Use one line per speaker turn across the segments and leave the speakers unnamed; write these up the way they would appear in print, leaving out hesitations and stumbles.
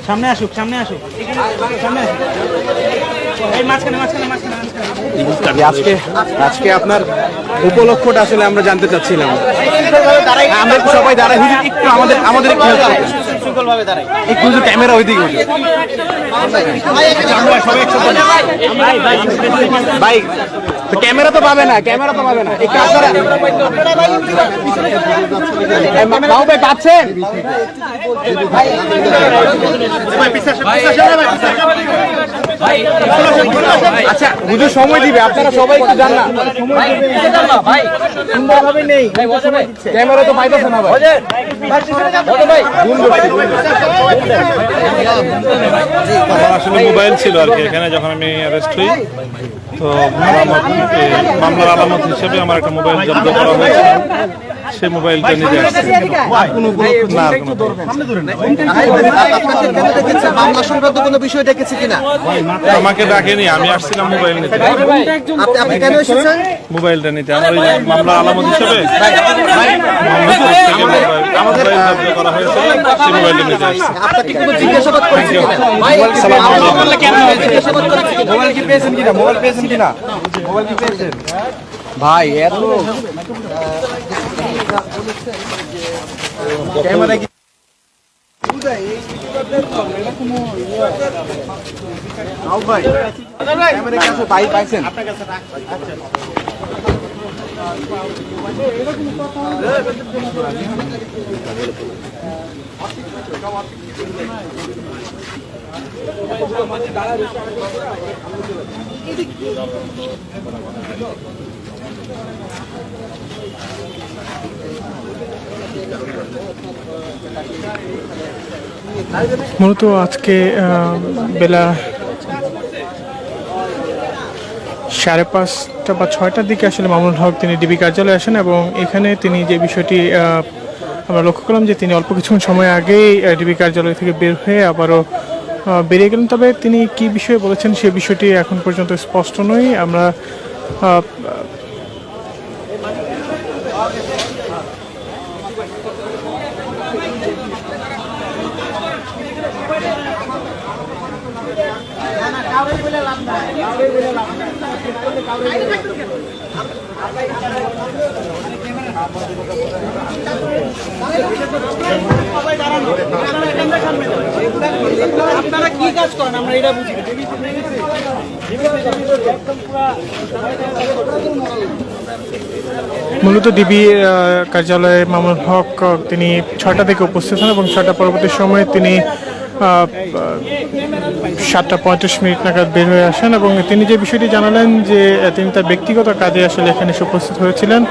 সামনে আসুক, সামনে আসুক, সামনে আসুক। এই মাঝখানে মাঝখানে মাঝখানে মাঝখানে।
আজকে আজকে আপনার উপলক্ষটা আসলে আমরা জানতে চাচ্ছিলাম। আমরা সবাই দাঁড়াই, হুজুর একটু আমাদের একটু help করবেন।
শৃঙ্খলভাবে দাঁড়াই।
একটু হুজুর ক্যামেরা ওইদিকে হুজুর।
আমরা সবাই একসাথে ভাই ভাই
ভাই তো ক্যামেরা তো পাবে না, ক্যামেরা তো পাবে না। একটু আপনারা মাও ভাই পাচ্ছেন? আচ্ছা হুজুর সময় দিবে, আপনারা সবাই একটু জান না। সুন্দরভাবে নেই, ক্যামেরা তো পাইতেছে না ভাই।
আমার আসলে মোবাইল ছিল আর কি এখানে যখন আমি অ্যারেস্ট হই, তো মামলার আলামত হিসেবে আমার একটা মোবাইল জব্দ করা হয়েছে। সেই মোবাইলটা নিতে আসছে।
মামলা সংক্রান্ত কোনো বিষয় ডেকেছে কিনা?
আমাকে ডাকেনি, আমি আসছিলাম মোবাইল নিতে।
আপনি কেন এসেছেন?
মোবাইলটা নিতে আমার ওই মামলার আলামত হিসেবে আমাদের জব্দ করা হয়েছে, সেই মোবাইলটা নিতে আসছে।
আপনাকে কোনো জিজ্ঞাসাবাদ করেছে কিনা? মোবাইল কি পেয়েছেন কিনা? মোবাইল পেয়েছেন কিনা? মোবাইল কি পেয়েছেন? ভাই এত ক্যামেরা কি ভাই ক্যামেরা কি আছে? ভাই পাইছেন?
মূলত আজকে বেলা 5:30 বা 6টার দিকে আসলে মামুনুল হক তিনি ডিবি কার্যালয়ে আসেন এবং এখানে তিনি যে বিষয়টি আমরা লক্ষ্য করলাম যে তিনি অল্প কিছুক্ষণ সময় আগেই ডিবি কার্যালয় থেকে বের হয়ে আবারও বেরিয়ে গেলেন। তবে তিনি কি বিষয়ে বলেছেন সে বিষয়টি এখন পর্যন্ত স্পষ্ট নয়। আমরা
আপনারা কি কাজ করেন আমরা এটা বুঝি।
মূলত ডিবি কার্যালয়ে মামুনুল হক তিনি 6টা থেকে উপস্থিত হন এবং 6টা পরবর্তী সময়ে তিনি 7:35 নাগাদ বের হয়ে আসেন এবং তিনি যে বিষয়টি জানালেন যে তিনি তার ব্যক্তিগত কাজে আসলে এখানে এসে উপস্থিত হয়েছিলেন।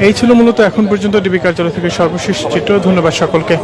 এই ছিল মূলত এখন পর্যন্ত ডিবি কার্যালয় থেকে সর্বশেষ চিত্র। ধন্যবাদ সকলকে।